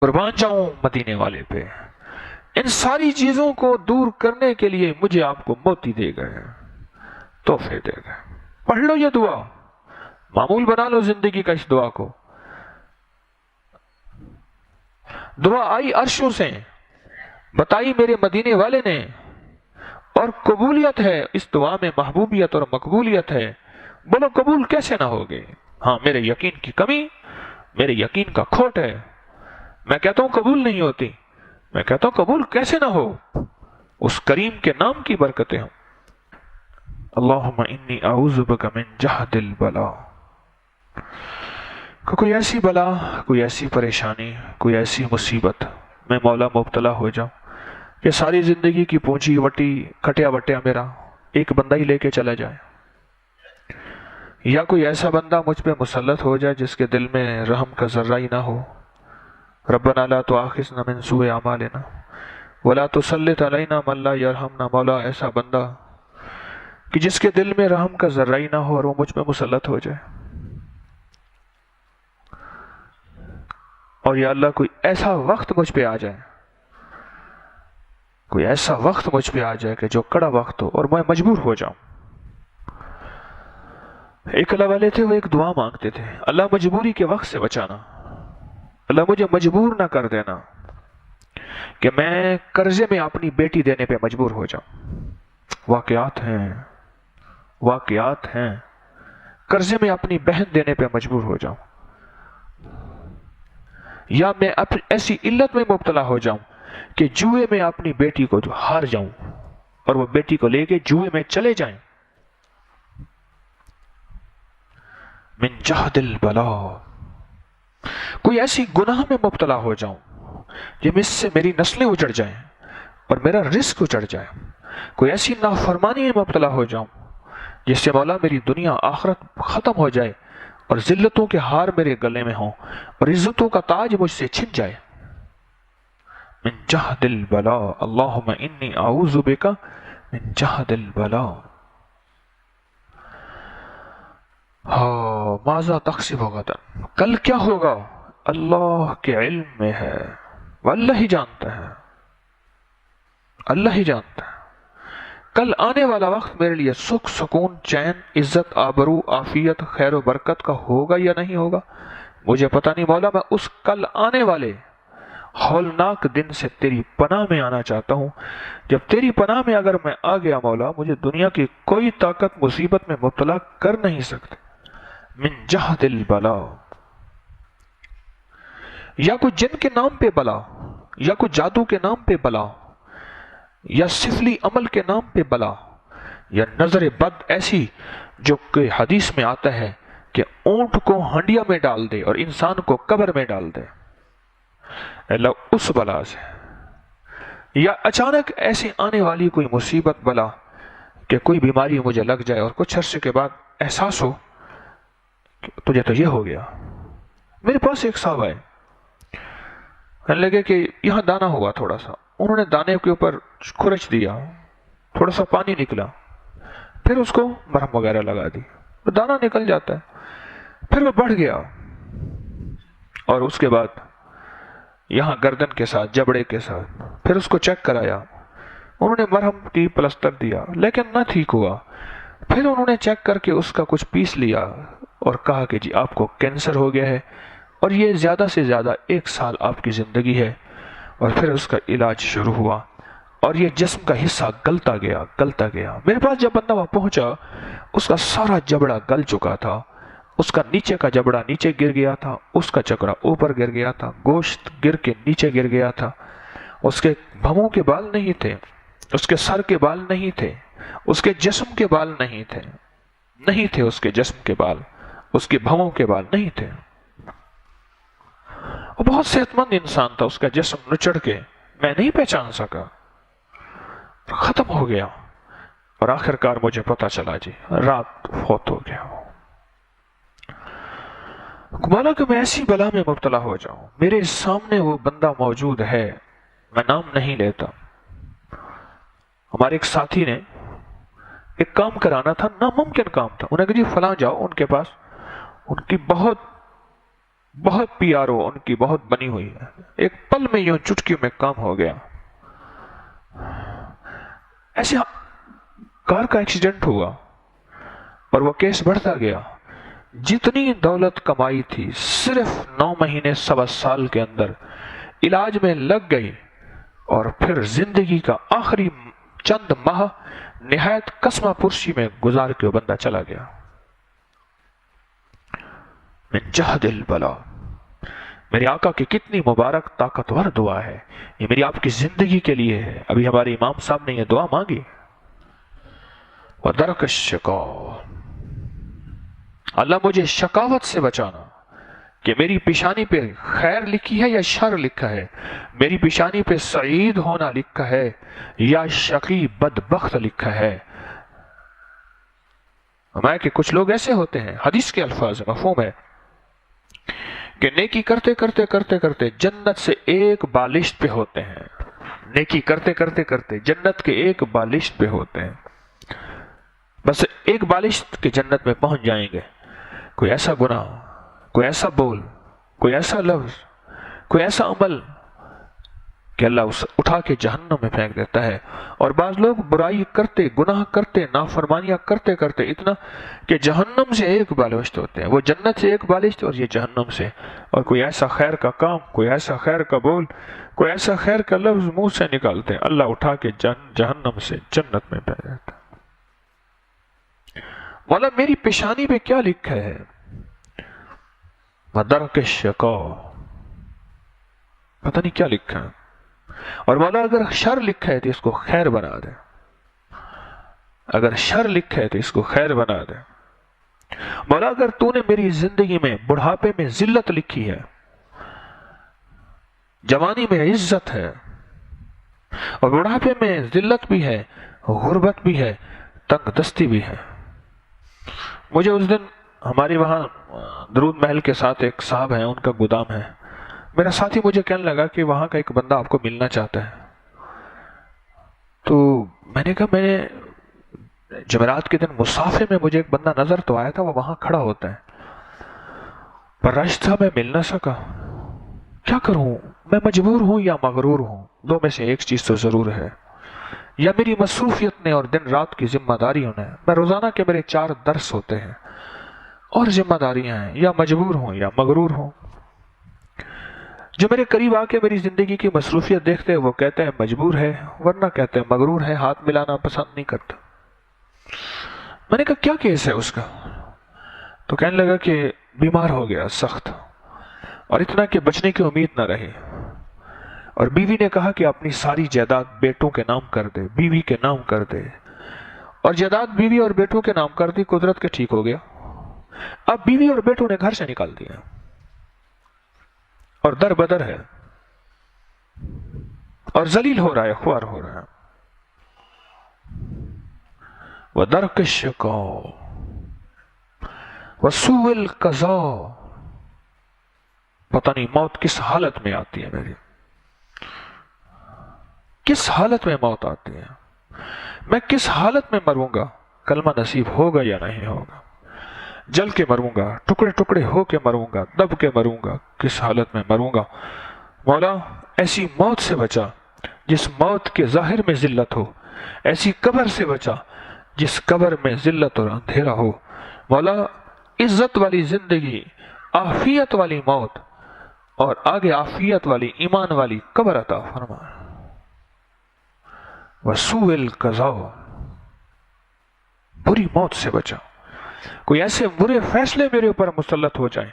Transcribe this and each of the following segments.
قربان جاؤں مدینے والے پہ۔ ان ساری چیزوں کو دور کرنے کے لیے مجھے آپ کو موتی دے گئے، تحفے دے گئے۔ پڑھ لو یہ دعا، معمول بنا لو زندگی کا اس دعا کو۔ دعا آئی عرشوں سے، بتائی میرے مدینے والے نے، اور قبولیت ہے اس دعا میں، محبوبیت اور مقبولیت ہے۔ بولو قبول کیسے نہ ہوگے؟ ہاں، میرے یقین کی کمی، میرے یقین کا کھوٹ ہے۔ میں کہتا ہوں قبول نہیں ہوتی، میں کہتا ہوں قبول کیسے نہ ہو؟ اس کریم کے نام کی برکتیں ہوں۔ اللہم انی اعوذ بک من جہد البلا۔ کوئی ایسی بلا، کوئی ایسی پریشانی، کوئی ایسی مصیبت میں مولا مبتلا ہو جاؤں کہ ساری زندگی کی پونچی وٹی کھٹیا وٹیا میرا ایک بندہ ہی لے کے چلا جائے، یا کوئی ایسا بندہ مجھ پہ مسلط ہو جائے جس کے دل میں رحم کا ذرہ ہی نہ ہو۔ ربنا لا تؤاخذنا من سوء اعمالنا ولا تسلط علینا من لا یرحمنا۔ مولا ایسا بندہ کہ جس کے دل میں رحم کا ذرہ ہی نہ ہو اور وہ مجھ پہ مسلط ہو جائے۔ اور یا اللہ کوئی ایسا وقت مجھ پہ آ جائے، کوئی ایسا وقت مجھ پہ آ جائے کہ جو کڑا وقت ہو اور میں مجبور ہو جاؤں۔ ایک اللہ والے تھے، وہ ایک دعا مانگتے تھے، اللہ مجبوری کے وقت سے بچانا، اللہ مجھے مجبور نہ کر دینا کہ میں قرضے میں اپنی بیٹی دینے پہ مجبور ہو جاؤں۔ واقعات ہیں، قرضے میں اپنی بہن دینے پہ مجبور ہو جاؤں، یا میں ایسی علت میں مبتلا ہو جاؤں کہ جوئے میں اپنی بیٹی کو جو ہار جاؤں اور وہ بیٹی کو لے کے جوئے میں چلے جائیں۔ من جہد البلا، کوئی ایسی گناہ میں مبتلا ہو جاؤں جس سے میری نسلیں اجڑ جائیں اور میرا رزق اجڑ جائے، کوئی ایسی نافرمانی میں مبتلا ہو جاؤں جس سے مولا میری دنیا آخرت ختم ہو جائے اور ذلتوں کے ہار میرے گلے میں ہوں اور عزتوں کا تاج مجھ سے چھن جائے۔ من جہد البلا، اللہم انی اعوذ بک من جہد البلا۔ ماذا تکسب غدا، کل کیا ہوگا اللہ کے علم میں ہے، وہ اللہ ہی جانتا ہے، اللہ ہی جانتا ہے۔ کل آنے والا وقت میرے لیے سکھ، سکون، چین، عزت، آبرو، عافیت، خیر و برکت کا ہوگا یا نہیں ہوگا مجھے پتہ نہیں۔ مولا میں اس کل آنے والے ہولناک دن سے تیری پناہ میں آنا چاہتا ہوں۔ جب تیری پناہ میں اگر میں آ گیا مولا، مجھے دنیا کی کوئی طاقت مصیبت میں مبتلا کر نہیں سکتے۔ من جہد البلا، یا کوئی جن کے نام پہ بلا، یا کوئی جادو کے نام پہ بلا، یا سفلی عمل کے نام پہ بلا، یا نظر بد ایسی جو کہ حدیث میں آتا ہے کہ اونٹ کو ہنڈیا میں ڈال دے اور انسان کو قبر میں ڈال دے، اللہ اس بلا سے، یا اچانک ایسی آنے والی کوئی مصیبت بلا کہ کوئی بیماری مجھے لگ جائے اور کچھ عرصے کے بعد احساس ہو کہ تجھے تو یہ ہو گیا۔ میرے پاس ایک صاحب آئے، کہنے لگے کہ یہاں دانا ہوا تھوڑا سا، انہوں نے دانے کے اوپر کھرچ دیا، تھوڑا سا پانی نکلا، پھر اس کو مرہم وغیرہ لگا دی، تو دانا نکل جاتا ہے، پھر وہ بڑھ گیا، اور اس کے بعد یہاں گردن کے ساتھ، جبڑے کے ساتھ، پھر اس کو چیک کرایا، انہوں نے مرہم کی پلسٹر دیا لیکن نہ ٹھیک ہوا، پھر انہوں نے چیک کر کے اس کا کچھ پیس لیا اور کہا کہ جی آپ کو کینسر ہو گیا ہے اور یہ زیادہ سے زیادہ 1 سال آپ کی زندگی ہے، اور پھر اس کا علاج شروع ہوا اور یہ جسم کا حصہ گلتا گیا۔ میرے پاس جب بندہ وہاں پہنچا، اس کا سارا جبڑا گل چکا تھا، اس کا نیچے کا جبڑا نیچے گر گیا تھا، اس کا چکڑا اوپر گر گیا تھا، گوشت گر کے نیچے گر گیا تھا، اس کے بھووں کے بال نہیں تھے، اس کے سر کے بال نہیں تھے، اس کے جسم کے بال نہیں تھے اس کے جسم کے بال، اس کے بھووں کے بال نہیں تھے۔ وہ بہت صحت مند انسان تھا، اس کا جسم نچڑ کے میں نہیں پہچان سکا، ختم ہو گیا، اور آخر کار مجھے پتا چلا جی رات فوت ہو گیا۔ مولا کہ میں ایسی بلا میں مبتلا ہو جاؤں، میرے سامنے وہ بندہ موجود ہے، میں نام نہیں لیتا۔ ہمارے ایک ساتھی نے ایک کام کرانا تھا، ناممکن کام تھا، انہیں کہا جی فلاں جاؤ ان کے پاس، ان کی بہت بہت PRO ان کی بہت بنی ہوئی ہے، ایک پل میں یوں چٹکیوں میں کام ہو گیا۔ ایسے کار کا ایکسیڈنٹ ہوا اور وہ کیس بڑھتا گیا، جتنی دولت کمائی تھی صرف 9 مہینے 7 سال کے اندر علاج میں لگ گئی، اور پھر زندگی کا آخری چند ماہ نہایت قسمہ پرسی میں گزار کے وہ بندہ چلا گیا۔ من جہد البلا، میرے آقا کی کتنی مبارک طاقتور دعا ہے، یہ میری آپ کی زندگی کے لیے ہے۔ ابھی ہمارے امام صاحب نے یہ دعا مانگی، وَدَرْكَ الشَّقَاء، اللہ مجھے شقاوت سے بچانا، کہ میری پیشانی پہ خیر لکھی ہے یا شر لکھا ہے، میری پیشانی پہ سعید ہونا لکھا ہے یا شقی بدبخت لکھا ہے۔ ہمارے کہ کچھ لوگ ایسے ہوتے ہیں، حدیث کے الفاظ مفہوم ہے کہ نیکی کرتے کرتے کرتے کرتے جنت سے ایک بالشت پہ ہوتے ہیں، نیکی کرتے کرتے کرتے جنت کے ایک بالشت پہ ہوتے ہیں، بس ایک بالشت کے جنت میں پہنچ جائیں گے۔ کوئی ایسا گناہ، کوئی ایسا بول، کوئی ایسا لفظ، کوئی ایسا عمل کہ اللہ اسے اٹھا کے جہنم میں پھینک دیتا ہے۔ اور بعض لوگ برائی کرتے، گناہ کرتے، نافرمانیاں کرتے کرتے اتنا کہ جہنم سے ایک بالشت ہوتے ہیں، وہ جنت سے ایک بالشت اور یہ جہنم سے۔ اور کوئی ایسا خیر کا کام، کوئی ایسا خیر کا بول، کوئی ایسا خیر کا لفظ منہ سے نکالتے ہیں، اللہ اٹھا کے جہنم سے جنت میں پھینک دیتا ہے۔ مولا میری پیشانی پہ کیا لکھا ہے؟ وَدَرْكَ الشَّقَاء، پتہ نہیں کیا لکھا ہے۔ اور مولا اگر شر لکھا ہے تو اس کو خیر بنا دے، اگر شر لکھا ہے تو اس کو خیر بنا دے۔ مولا اگر تو نے میری زندگی میں بڑھاپے میں ذلت لکھی ہے، جوانی میں عزت ہے، اور بڑھاپے میں ذلت بھی ہے، غربت بھی ہے، تنگ دستی بھی ہے۔ مجھے اس دن ہمارے وہاں درود محل کے ساتھ ایک صاحب ہیں، ان کا گودام ہے، میرا ساتھی مجھے کہنے لگا کہ وہاں کا ایک بندہ آپ کو ملنا چاہتا ہے۔ تو میں نے کہا، میں نے جمعرات کے دن مسافے میں مجھے ایک بندہ نظر تو آیا تھا، وہ وہاں کھڑا ہوتا ہے، پر راستہ میں مل نہ سکا۔ کیا کروں، میں مجبور ہوں یا مغرور ہوں، دو میں سے ایک چیز تو ضرور ہے، یا میری مصروفیت نے اور دن رات کی ذمہ داریوں نے، میں روزانہ کے میرے 4 درس ہوتے ہیں اور ذمہ داریاں ہیں، یا مجبور ہوں یا مغرور ہوں۔ جو میرے قریب آ کے میری زندگی کی مصروفیت دیکھتے ہیں وہ کہتے ہیں مجبور ہے، ورنہ کہتے ہیں مغرور ہے، ہاتھ ملانا پسند نہیں کرتا۔ میں نے کہا کیا کیس ہے اس کا؟ تو کہنے لگا کہ بیمار ہو گیا سخت، اور اتنا کہ بچنے کی امید نہ رہی، اور بیوی نے کہا کہ اپنی ساری جائیداد بیٹوں کے نام کر دے، بیوی کے نام کر دے، اور جائیداد بیوی اور بیٹوں کے نام کر دی، قدرت کے ٹھیک ہو گیا۔ اب بیوی اور بیٹوں نے گھر سے نکال دیا اور در بدر ہے، اور ذلیل ہو رہا ہے، خوار ہو رہا ہے۔ وَدَرْكَ الشَّقَاء وَسُوءِ الْقَضَاء، پتہ نہیں موت کس حالت میں آتی ہے، میری کس حالت میں موت آتی ہے، میں کس حالت میں مروں گا، کلمہ نصیب ہوگا یا نہیں ہوگا، جل کے مروں گا، ٹکڑے ٹکڑے ہو کے مروں گا، دب کے مروں گا، کس حالت میں مروں گا۔ مولا ایسی موت سے بچا جس موت کے ظاہر میں ذلت ہو، ایسی قبر سے بچا جس قبر میں ذلت اور اندھیرا ہو۔ مولا عزت والی زندگی، عافیت والی موت، اور آگے عافیت والی ایمان والی قبر عطا فرما۔ وَسُوءِ الْقَضَاء، بری موت سے بچا، کوئی ایسے برے فیصلے میرے اوپر مسلط ہو جائیں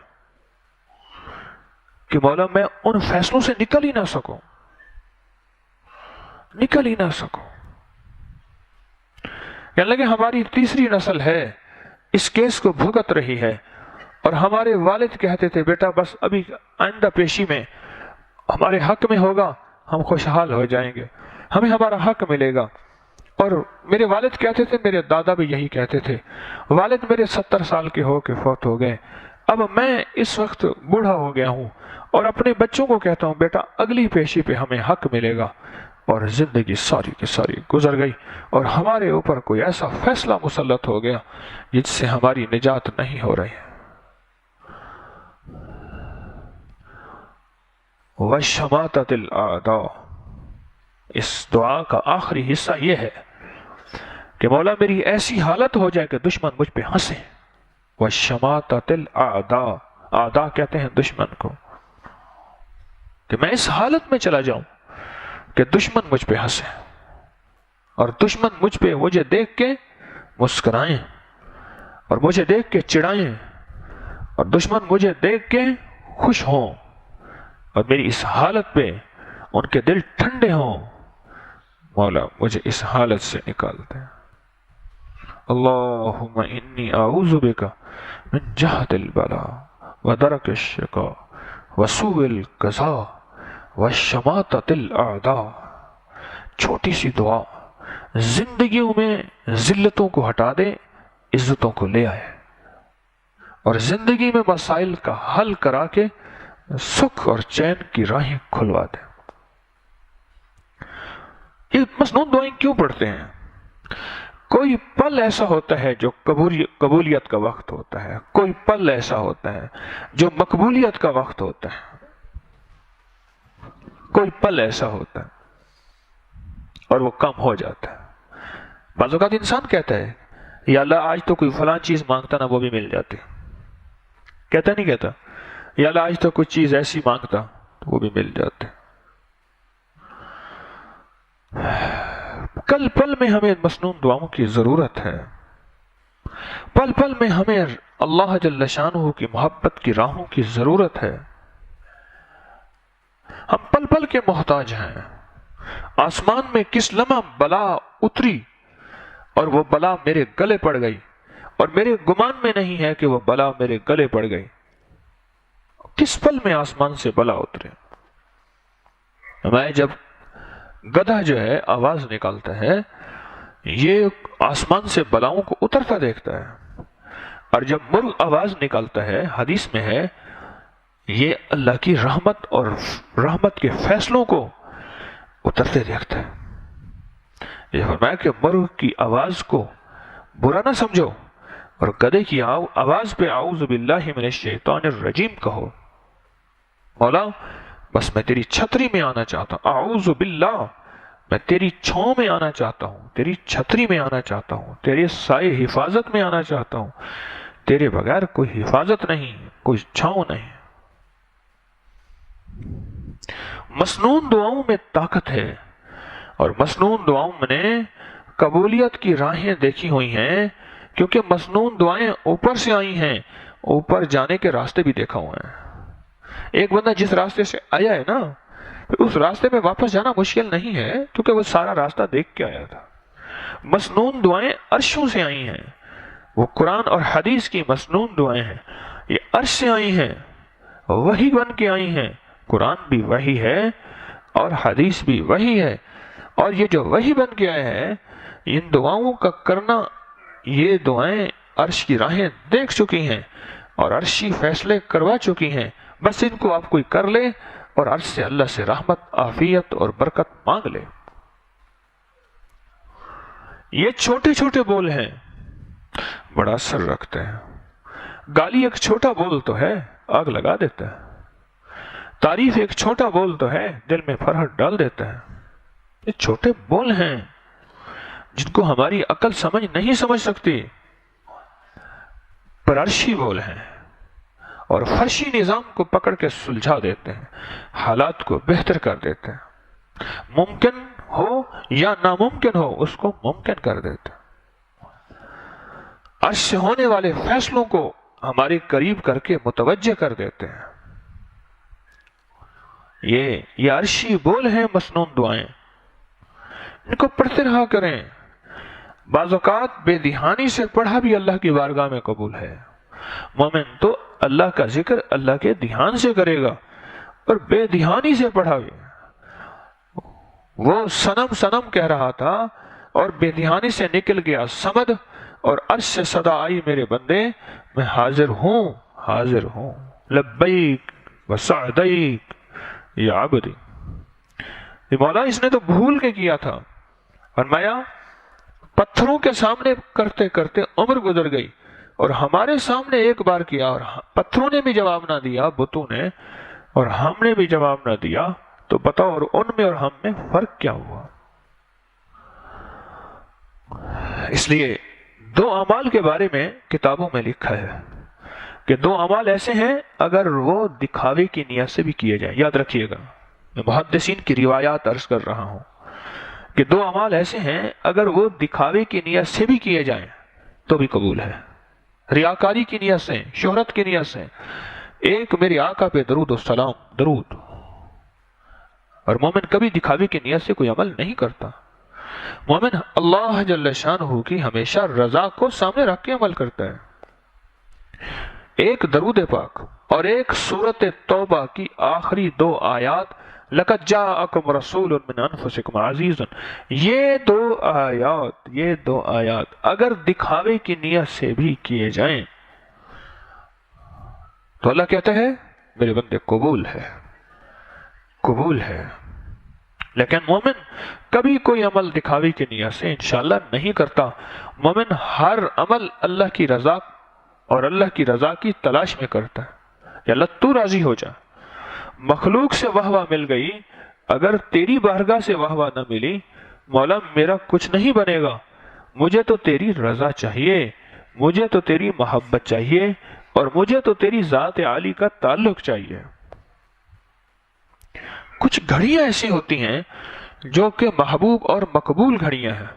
کہ مولا میں ان فیصلوں سے نکل ہی نہ سکوں، نکل ہی نہ سکوں۔ کہنے لگے ہماری تیسری نسل ہے، اس کیس کو بھگت رہی ہے، اور ہمارے والد کہتے تھے بیٹا بس ابھی آئندہ پیشی میں ہمارے حق میں ہوگا، ہم خوشحال ہو جائیں گے، ہمیں ہمارا حق ملے گا۔ اور میرے والد کہتے تھے، میرے دادا بھی یہی کہتے تھے۔ والد میرے 70 سال کے ہو کے فوت ہو گئے، اب میں اس وقت بوڑھا ہو گیا ہوں، اور اپنے بچوں کو کہتا ہوں بیٹا اگلی پیشی پہ ہمیں حق ملے گا۔ اور زندگی ساری کی ساری گزر گئی، اور ہمارے اوپر کوئی ایسا فیصلہ مسلط ہو گیا جس سے ہماری نجات نہیں ہو رہی ہے۔ وشماتۃ الاعداء. اس دعا کا آخری حصہ یہ ہے کہ مولا میری ایسی حالت ہو جائے کہ دشمن مجھ پہ ہنسیں. وشماتۃ الاعداء، اعداء کہتے ہیں دشمن کو، کہ میں اس حالت میں چلا جاؤں کہ دشمن مجھ پہ ہنسیں، اور دشمن مجھے دیکھ کے مسکرائیں، اور مجھے دیکھ کے چڑھائیں، اور دشمن مجھے دیکھ کے خوش ہوں، اور میری اس حالت پہ ان کے دل ٹھنڈے ہوں. مولا مجھے اس حالت سے نکال دے. اللہم انی اعوذ بک من جہد البلاء ودرک الشقاء وسوء القضاء وشماتۃ الاعداء. چھوٹی سی دعا زندگیوں میں ذلتوں کو ہٹا دے، عزتوں کو لے آئے، اور زندگی میں مسائل کا حل کرا کے سکھ اور چین کی راہیں کھلوا دے. یہ مسنون دعائیں کیوں پڑھتے ہیں؟ کوئی پل ایسا ہوتا ہے جو قبولیت کا وقت ہوتا ہے، کوئی پل ایسا ہوتا ہے جو مقبولیت کا وقت ہوتا ہے، کوئی پل ایسا ہوتا ہے اور وہ کم ہو جاتا ہے. بعض اوقات انسان کہتا ہے یا اللہ آج تو کوئی فلاں چیز مانگتا نا وہ بھی مل جاتی، کہتا نہیں کہتا یا اللہ آج تو کچھ چیز ایسی مانگتا تو وہ بھی مل جاتے. کل پل میں ہمیں مسنون دعاؤں کی ضرورت ہے. پل پل میں ہمیں اللہ جل شانہ کی محبت کی راہوں کی ضرورت ہے. ہم پل پل کے محتاج ہیں. آسمان میں کس لمحہ بلا اتری اور وہ بلا میرے گلے پڑ گئی، اور میرے گمان میں نہیں ہے کہ وہ بلا میرے گلے پڑ گئی. کس پل میں آسمان سے بلا اترے؟ میں جب گدھا جو ہے آواز نکالتا ہے، یہ آسمان سے بلاؤں کو اترتا دیکھتا ہے، اور جب مرغ آواز نکالتا ہے، حدیث میں ہے، یہ اللہ کی رحمت اور رحمت کے فیصلوں کو اترتے دیکھتا ہے. یہ فرمایا کہ مرغ کی آواز کو برا نہ سمجھو، اور گدھے کی آواز پہ اعوذ باللہ من الشیطان الرجیم کہو. مولا بس میں تیری چھتری میں آنا چاہتا ہوں، اعوذ باللہ، میں تیری چھاؤں میں آنا چاہتا ہوں، تیری چھتری میں آنا چاہتا ہوں، تیرے سائے حفاظت میں آنا چاہتا ہوں. تیرے بغیر کوئی حفاظت نہیں، کوئی چھاؤں نہیں. مسنون دعاؤں میں طاقت ہے، اور مسنون دعاؤں میں نے قبولیت کی راہیں دیکھی ہوئی ہیں، کیونکہ مسنون دعائیں اوپر سے آئی ہیں. اوپر جانے کے راستے بھی دیکھا ہوا ہے. ایک بندہ جس راستے سے آیا ہے نا، اس راستے میں واپس جانا مشکل نہیں ہے، کیونکہ وہ سارا راستہ دیکھ کے آیا تھا. مسنون دعائیں عرشوں سے آئی ہیں. وہ قرآن اور حدیث کی مسنون دعائیں ہیں. یہ عرش سے آئی ہیں، وحی بن کے آئی ہیں. قرآن بھی وحی ہے اور حدیث بھی وحی ہے. اور یہ جو وحی بن کے آئے ہیں، ان دعاؤں کا کرنا، یہ دعائیں عرش کی راہیں دیکھ چکی ہیں اور عرشی فیصلے کروا چکی ہیں. بس ان کو آپ کوئی کر لے اور عرش سے اللہ سے رحمت، عافیت اور برکت مانگ لے. یہ چھوٹے چھوٹے بول ہیں، بڑا اثر رکھتے ہیں. گالی ایک چھوٹا بول تو ہے، آگ لگا دیتا ہے. تعریف ایک چھوٹا بول تو ہے، دل میں فرحت ڈال دیتا ہے. یہ چھوٹے بول ہیں جن کو ہماری عقل سمجھ نہیں سمجھ سکتی، پر عرشی بول ہیں، اور فرشی نظام کو پکڑ کے سلجھا دیتے ہیں، حالات کو بہتر کر دیتے ہیں. ممکن ہو یا ناممکن ہو، اس کو ممکن کر دیتے ہیں. عرش سے ہونے والے فیصلوں کو ہمارے قریب کر کے متوجہ کر دیتے ہیں. یہ عرشی بول ہیں مسنون دعائیں. ان کو پڑھتے رہا کریں. بعض اوقات بے دھیانی سے پڑھا بھی اللہ کی بارگاہ میں قبول ہے. مومن تو اللہ کا ذکر اللہ کے دھیان سے کرے گا، اور بے دھیانی سے پڑھا بھی. وہ صنم صنم کہہ رہا تھا اور بے دھیانی سے نکل گیا صمد، اور عرش سے صدا آئی میرے بندے، میں حاضر ہوں حاضر ہوں، لبیک وسعدیک یا عبدی. یہ مولا اس نے تو بھول کے کیا تھا. فرمایا پتھروں کے سامنے کرتے کرتے عمر گزر گئی، اور ہمارے سامنے ایک بار کیا اور پتھروں نے بھی جواب نہ دیا، بتوں نے، اور ہم نے بھی جواب نہ دیا تو بتاؤ اور ان میں اور ہم میں فرق کیا ہوا؟ اس لیے دو اعمال کے بارے میں کتابوں میں لکھا ہے کہ دو اعمال ایسے ہیں اگر وہ دکھاوے کی نیت سے بھی کیے جائیں. یاد رکھیے گا، میں محدثین کی روایات عرض کر رہا ہوں کہ دو اعمال ایسے ہیں اگر وہ دکھاوے کی نیت سے بھی کیے جائیں تو بھی قبول ہے. ریاکاری کی نیت سے، شہرت کی نیت سے. ایک میرے آقا پہ درود و سلام، درود. اور مومن کبھی دکھاوے کی نیت سے کوئی عمل نہیں کرتا. مومن اللہ جل شانہ کی ہمیشہ رضا کو سامنے رکھ کے عمل کرتا ہے. ایک درود پاک اور ایک سورۃ توبہ کی آخری دو آیات، لَقَدْ جَاءَكُمْ رَسُولٌ مِّنْ أَنفُسِكُمْ عَزِيزٌ، یہ دو آیات اگر دکھاوے کی نیت سے بھی کیے جائیں تو اللہ کہتا ہے میرے بندے قبول ہے، قبول ہے. لیکن مومن کبھی کوئی عمل دکھاوے کی نیت سے انشاءاللہ نہیں کرتا. مومن ہر عمل اللہ کی رضا اور اللہ کی رضا کی تلاش میں کرتا ہے کہ اللہ تو راضی ہو جا. مخلوق سے واہ واہ مل گئی، اگر تیری بارگاہ سے واہ واہ نہ ملی، مولا میرا کچھ نہیں بنے گا. مجھے تو تیری رضا چاہیے، مجھے تو تیری محبت چاہیے، اور مجھے تو تیری ذات عالی کا تعلق چاہیے. کچھ گھڑیاں ایسی ہوتی ہیں جو کہ محبوب اور مقبول گھڑیاں ہیں.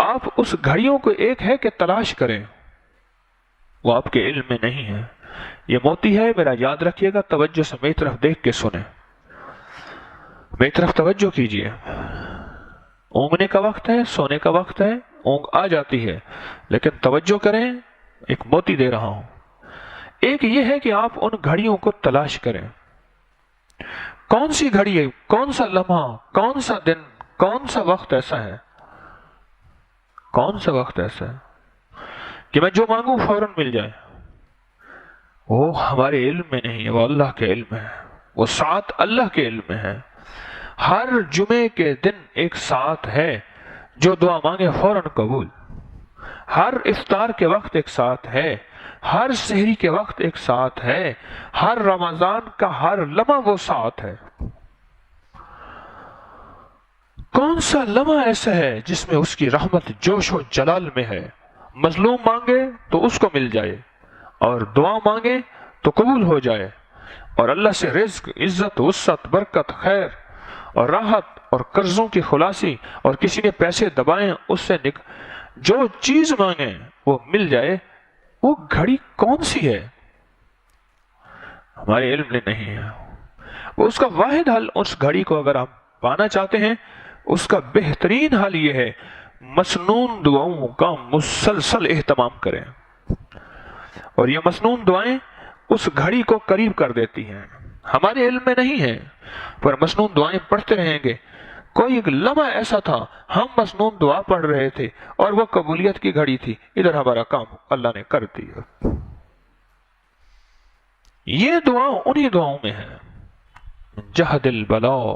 آپ اس گھڑیوں کو ایک ہے کہ تلاش کریں، وہ آپ کے علم میں نہیں ہے. یہ موتی ہے، میرا یاد رکھیے گا. توجہ سے میری طرف دیکھ کے سنیں، میری طرف توجہ کیجئے. اونگنے کا وقت ہے، سونے کا وقت ہے، اونگ آ جاتی ہے، لیکن توجہ کریں، ایک موتی دے رہا ہوں. ایک یہ ہے کہ آپ ان گھڑیوں کو تلاش کریں. کون سی گھڑی ہے، کون سا لمحہ، کون سا دن، کون سا وقت ایسا ہے، کون سا وقت ایسا ہے کہ میں جو مانگوں فوراً مل جائے؟ وہ ہمارے علم میں نہیں ہے، وہ اللہ کے علم ہے. وہ ساتھ اللہ کے علم میں ہے. ہر جمعے کے دن ایک ساتھ ہے جو دعا مانگے فوراً قبول. ہر افطار کے وقت ایک ساتھ ہے، ہر سحری کے وقت ایک ساتھ ہے، ہر رمضان کا ہر لمحہ وہ ساتھ ہے. کون سا لمحہ ایسا ہے جس میں اس کی رحمت جوش و جلال میں ہے؟ مظلوم مانگے تو اس کو مل جائے، اور دعا مانگے تو قبول ہو جائے، اور اللہ سے رزق، عزت، وسعت، برکت، خیر اور راحت اور قرضوں کی خلاصی، اور کسی نے پیسے دبائیں اس سے جو چیز مانگیں وہ مل جائے. وہ گھڑی کون سی ہے؟ ہمارے علم میں نہیں ہے. وہ اس کا واحد حل، اس گھڑی کو اگر آپ پانا چاہتے ہیں، اس کا بہترین حل یہ ہے مسنون دعاؤں کا مسلسل اہتمام کریں. اور یہ مسنون دعائیں اس گھڑی کو قریب کر دیتی ہیں. ہمارے علم میں نہیں ہے، پر مسنون دعائیں پڑھتے رہیں گے. کوئی ایک لمحہ ایسا تھا ہم مسنون دعا پڑھ رہے تھے اور وہ قبولیت کی گھڑی تھی، ادھر ہمارا کام اللہ نے کر دیا. یہ دعا انہی دعاؤں میں ہے. جہد البلاء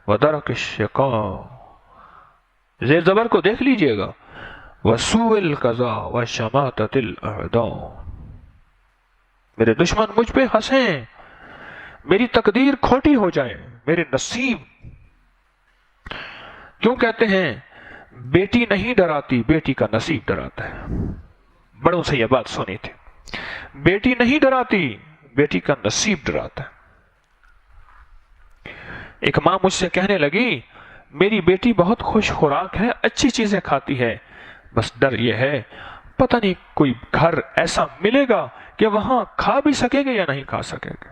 ودرک الشقاء، زیر زبر کو دیکھ لیجئے گا، وسوء القضاء وشماتۃ الاعداء. میرے دشمن مجھ پہ ہنسیں، میری تقدیر کھوٹی ہو جائے، میرے نصیب. کیوں کہتے ہیں بیٹی نہیں ڈراتی، بیٹی کا نصیب ڈراتا ہے؟ بڑوں سے یہ بات سنی تھی. بیٹی نہیں ڈراتی، بیٹی کا نصیب ڈراتا ہے. ایک ماں مجھ سے کہنے لگی میری بیٹی بہت خوش خوراک ہے، اچھی چیزیں کھاتی ہے، بس ڈر یہ ہے پتہ نہیں کوئی گھر ایسا ملے گا کہ وہاں کھا بھی سکے گا یا نہیں کھا سکے گا.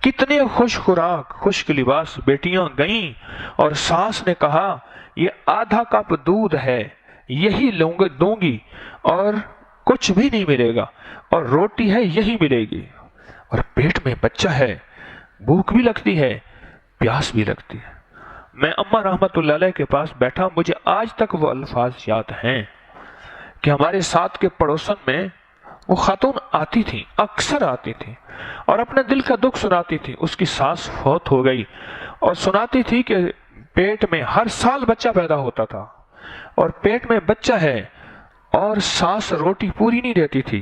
کتنے خوش خوراک، خشک لباس بیٹیاں گئیں اور ساس نے کہا یہ آدھا کپ دودھ ہے، یہی دوں گی اور کچھ بھی نہیں ملے گا، اور روٹی ہے یہی ملے گی. اور پیٹ میں بچہ ہے، بھوک بھی لگتی ہے، پیاس بھی لگتی ہے. میں اماں رحمت اللہ علیہ کے پاس بیٹھا، مجھے آج تک وہ الفاظ یاد ہیں کہ ہمارے ساتھ کے پڑوسن میں وہ خاتون آتی تھی، اکثر آتی تھی، اور اپنے دل کا دکھ سناتی تھی. اس کی ساس فوت ہو گئی، اور سناتی تھی کہ پیٹ میں ہر سال بچہ پیدا ہوتا تھا، اور پیٹ میں بچہ ہے، اور ساس روٹی پوری نہیں دیتی تھی.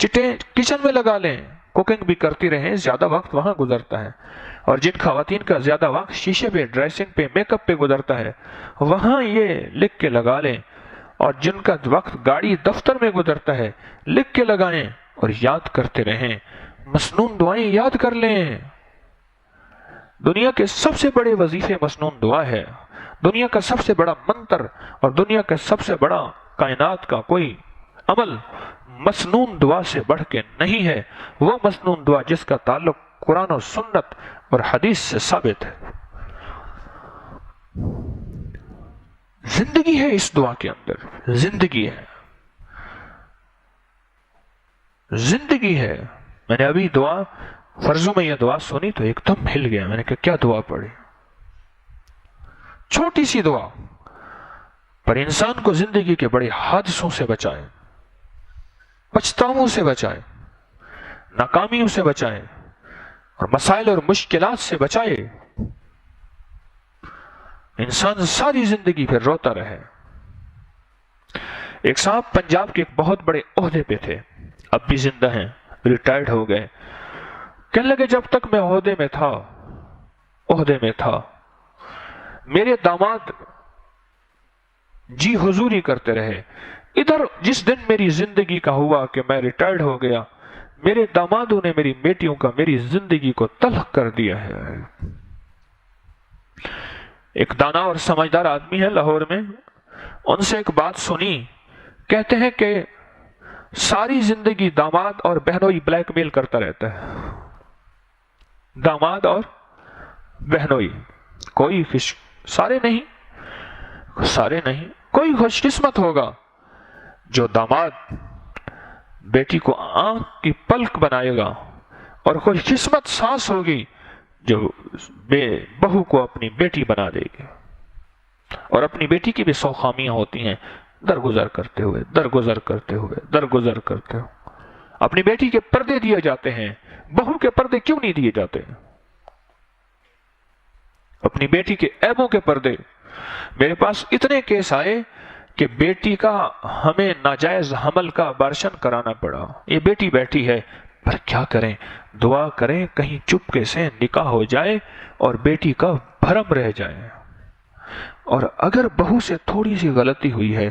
چٹیں کچن میں لگا لیں، کوکنگ بھی کرتی رہیں، زیادہ وقت وہاں گزرتا ہے۔ اور جن خواتین کا زیادہ وقت شیشے پہ، ڈریسنگ پہ، میک اپ پہ گزرتا ہے، وہاں یہ لکھ کے لگا لیں۔ اور جن کا وقت گاڑی دفتر میں گزرتا ہے، لکھ کے لگائیں اور یاد کرتے رہیں، مسنون دعائیں یاد کر لیں۔ دنیا کے سب سے بڑے وظیفے مسنون دعا ہے۔ دنیا کا سب سے بڑا منتر اور دنیا کا سب سے بڑا کائنات کا کوئی عمل مسنون دعا سے بڑھ کے نہیں ہے۔ وہ مسنون دعا جس کا تعلق قرآن و سنت اور حدیث سے ثابت ہے۔ زندگی ہے اس دعا کے اندر، زندگی ہے، زندگی ہے۔ میں نے ابھی دعا فرضوں میں یہ دعا سنی تو ایک دم ہل گیا، میں نے کہا کیا دعا پڑھی، چھوٹی سی دعا پر انسان کو زندگی کے بڑے حادثوں سے بچائے، پچھتاووں سے بچائے، ناکامیوں سے بچائے اور مسائل اور مشکلات سے بچائے۔ انسان ساری زندگی پھر روتا رہے۔ ایک صاحب پنجاب کے ایک بہت بڑے عہدے پہ تھے، اب بھی زندہ ہیں، ریٹائرڈ ہو گئے۔ کہنے لگے جب تک میں عہدے میں تھا میرے داماد جی حضوری کرتے رہے، ادھر جس دن میری زندگی کا ہوا کہ میں ریٹائرڈ ہو گیا، میرے دامادوں نے میری بیٹیوں کا میری زندگی کو تلخ کر دیا ہے۔ ایک دانا اور سمجھدار آدمی ہے لاہور میں، ان سے ایک بات سنی، کہتے ہیں کہ ساری زندگی داماد اور بہنوئی بلیک میل کرتا رہتا ہے، داماد اور بہنوئی، کوئی سارے نہیں، کوئی خوش قسمت ہوگا جو داماد بیٹی کو آنکھ کی پلک بنائے گا، اور خوش قسمت ساس ہوگی جو بہو کو اپنی بیٹی بنا دے گی۔ اور اپنی بیٹی کی بھی 100 خامیاں ہوتی ہیں، درگزر کرتے ہوئے اپنی بیٹی کے پردے دیے جاتے ہیں، بہو کے پردے کیوں نہیں دیے جاتے؟ اپنی بیٹی کے عیبوں کے پردے۔ میرے پاس اتنے کیس آئے کہ بیٹی کا ہمیں ناجائز حمل کا ابارشن کرانا پڑا، یہ بیٹی بیٹھی ہے پر کیا کریں، دعا کریں کہیں چپکے سے نکاح ہو جائے اور بیٹی کا بھرم رہ جائے۔ اور اگر بہو سے تھوڑی سی غلطی ہوئی ہے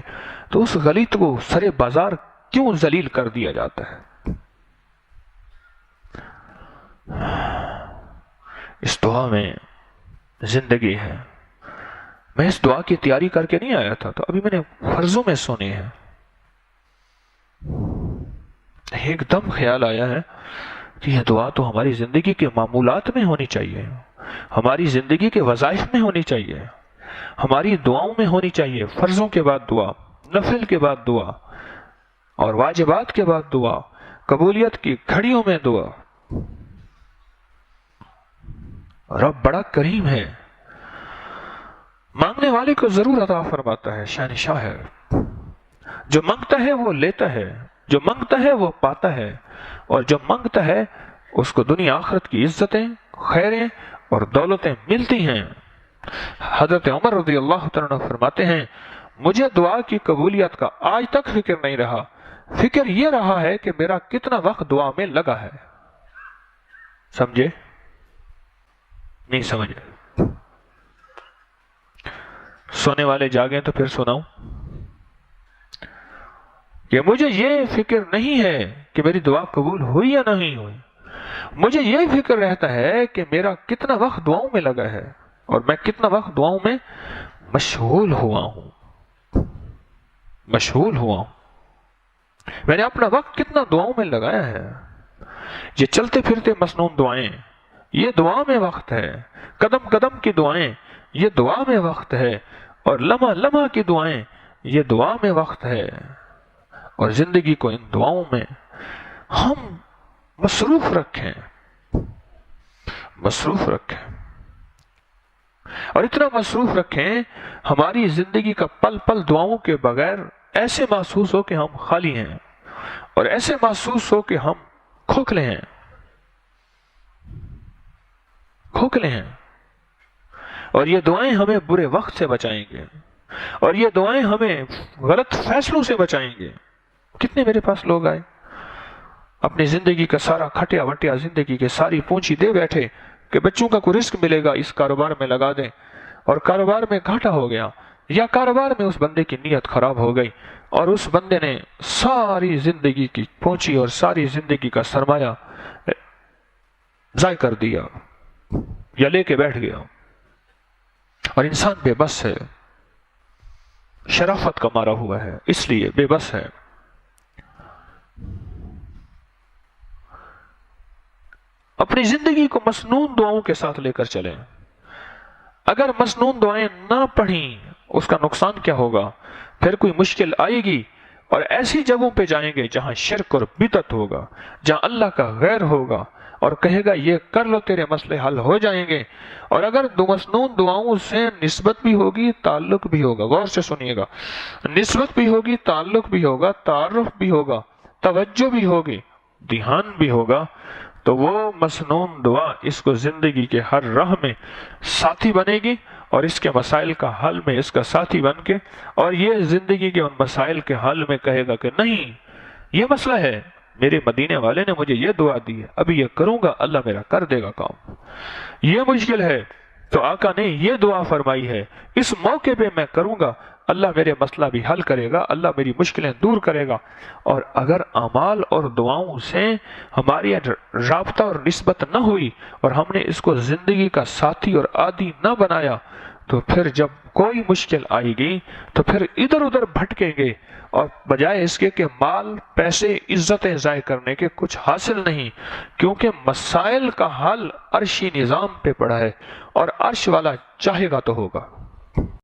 تو اس غلط کو سرے بازار کیوں ذلیل کر دیا جاتا ہے؟ اس دعا میں زندگی ہے۔ میں اس دعا کی تیاری کر کے نہیں آیا تھا، تو ابھی میں نے فرضوں میں سنے ہیں، ایک دم خیال آیا ہے کہ یہ دعا تو ہماری زندگی کے معمولات میں ہونی چاہیے، ہماری زندگی کے وظائف میں ہونی چاہیے، ہماری دعاؤں میں ہونی چاہیے۔ فرضوں کے بعد دعا، نفل کے بعد دعا اور واجبات کے بعد دعا، قبولیت کی گھڑیوں میں دعا۔ رب بڑا کریم ہے، مانگنے والے کو ضرور عطا فرماتا ہے، شہنشاہ ہے۔ جو مانگتا ہے وہ لیتا ہے، جو مانگتا ہے وہ پاتا ہے، اور جو مانگتا ہے اس کو دنیا آخرت کی عزتیں، خیریں اور دولتیں ملتی ہیں۔ حضرت عمر رضی اللہ تعالیٰ عنہ فرماتے ہیں مجھے دعا کی قبولیت کا آج تک فکر نہیں رہا، فکر یہ رہا ہے کہ میرا کتنا وقت دعا میں لگا ہے۔ سمجھے؟ نہیں سمجھے؟ سونے والے جاگیں تو پھر سناؤں کہ مجھے یہ فکر نہیں ہے کہ میری دعا قبول ہوئی یا نہیں ہوئی، مجھے یہ فکر رہتا ہے کہ میرا کتنا وقت دعاؤں میں لگا ہے اور میں کتنا وقت دعاؤں میں مشغول ہوا ہوں، میں نے اپنا وقت کتنا دعاؤں میں لگایا ہے۔ یہ چلتے پھرتے مسنون دعائیں یہ دعا میں وقت ہے، قدم قدم کی دعائیں یہ دعا میں وقت ہے، اور لمحہ لمحہ کی دعائیں یہ دعا میں وقت ہے۔ اور زندگی کو ان دعاؤں میں ہم مصروف رکھیں، اور اتنا مصروف رکھیں ہماری زندگی کا پل پل دعاؤں کے بغیر ایسے محسوس ہو کہ ہم خالی ہیں، اور ایسے محسوس ہو کہ ہم کھوکھلے ہیں، اور یہ دعائیں ہمیں برے وقت سے بچائیں گے، اور یہ دعائیں ہمیں غلط فیصلوں سے بچائیں گے۔ کتنے میرے پاس لوگ آئے اپنی زندگی کا سارا کھٹیا وٹیا زندگی کے ساری پونچی دے بیٹھے کہ بچوں کا کوئی رزق ملے گا اس کاروبار میں لگا دیں، اور کاروبار میں گھاٹا ہو گیا، یا کاروبار میں اس بندے کی نیت خراب ہو گئی اور اس بندے نے ساری زندگی کی پونچی اور ساری زندگی کا سرمایہ ضائع کر دیا یا لے کے بیٹھ گیا۔ اور انسان بے بس ہے، شرافت کا مارا ہوا ہے، اس لیے بے بس ہے۔ اپنی زندگی کو مسنون دعاؤں کے ساتھ لے کر چلیں۔ اگر مسنون دعائیں نہ پڑھیں اس کا نقصان کیا ہوگا؟ پھر کوئی مشکل آئے گی اور ایسی جگہوں پہ جائیں گے جہاں شرک اور بدعت ہوگا، جہاں اللہ کا غیر ہوگا، اور کہے گا یہ کر لو تیرے مسئلے حل ہو جائیں گے۔ اور اگر مسنون دعاؤں سے نسبت بھی ہوگی، تعلق بھی ہوگا، غور سے سنیے گا، نسبت بھی ہوگی، تعلق بھی ہوگا، تعارف بھی ہوگا، توجہ بھی ہوگی، دھیان بھی ہوگا، تو وہ مسنون دعا اس کو زندگی کے ہر راہ میں ساتھی بنے گی، اور اس کے مسائل کا حل میں اس کا ساتھی بن کے، اور یہ زندگی کے ان مسائل کے حل میں کہے گا کہ نہیں، یہ مسئلہ ہے، میرے مدینے والے نے مجھے یہ دعا دی ہے، ابھی یہ کروں گا اللہ میرا کر دے گا کام۔ یہ مشکل ہے تو آقا نے یہ دعا فرمائی ہے، اس موقع پہ میں کروں گا، اللہ میرے مسئلہ بھی حل کرے گا، اللہ میری مشکلیں دور کرے گا۔ اور اگر اعمال اور دعاؤں سے ہماری رابطہ اور نسبت نہ ہوئی اور ہم نے اس کو زندگی کا ساتھی اور عادی نہ بنایا، تو پھر جب کوئی مشکل آئے گی تو پھر ادھر ادھر بھٹکیں گے، اور بجائے اس کے کہ مال، پیسے، عزتیں ضائع کرنے کے کچھ حاصل نہیں، کیونکہ مسائل کا حل عرشی نظام پہ پڑا ہے، اور عرش والا چاہے گا تو ہوگا۔